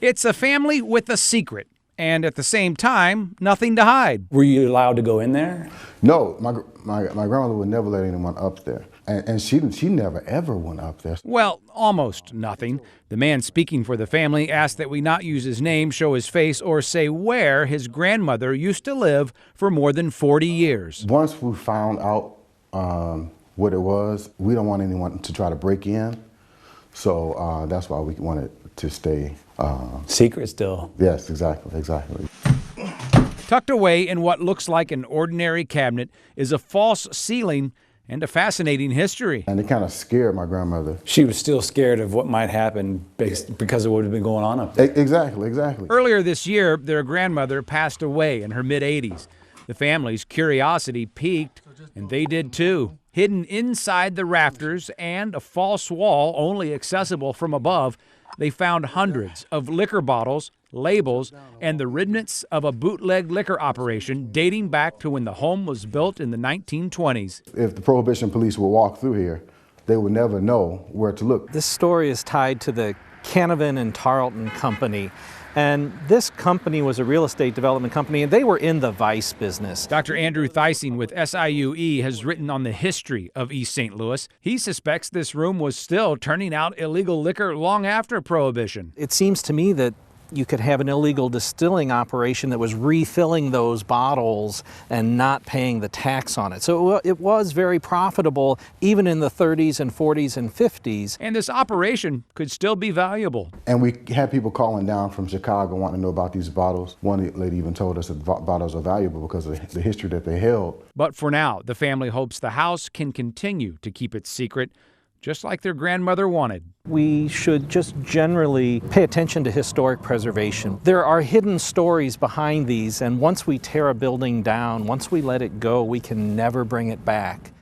It's a family with a secret, and at the same time, nothing to hide. Were you allowed to go in there? No, my grandmother would never let anyone up there. And she never, ever went up there. Well, almost nothing. The man speaking for the family asked that we not use his name, show his face, or say where his grandmother used to live for more than 40 years. Once we found out what it was, we don't want anyone to try to break in. So that's why we wanted to stay secret still. Yes, exactly. Tucked away in what looks like an ordinary cabinet is a false ceiling and a fascinating history. And it kind of scared my grandmother. She was still scared of what might happen because of what had been going on up there. Exactly. Earlier this year, their grandmother passed away in her mid-80s. The family's curiosity peaked, and they did too. Hidden inside the rafters and a false wall only accessible from above, they found hundreds of liquor bottles, labels, and the remnants of a bootleg liquor operation dating back to when the home was built in the 1920s. If the Prohibition police would walk through here, they would never know where to look. This story is tied to the Canavan and Tarleton Company. And this company was a real estate development company, and they were in the vice business. Dr. Andrew Theising with SIUE has written on the history of East St. Louis. He suspects this room was still turning out illegal liquor long after Prohibition. It seems to me that you could have an illegal distilling operation that was refilling those bottles and not paying the tax on it. So it was very profitable even in the 30s and 40s and 50s. And this operation could still be valuable. And we had people calling down from Chicago wanting to know about these bottles. One lady even told us that bottles are valuable because of the history that they held. But for now, the family hopes the house can continue to keep its secret, just like their grandmother wanted. We should just generally pay attention to historic preservation. There are hidden stories behind these, and once we tear a building down, once we let it go, we can never bring it back.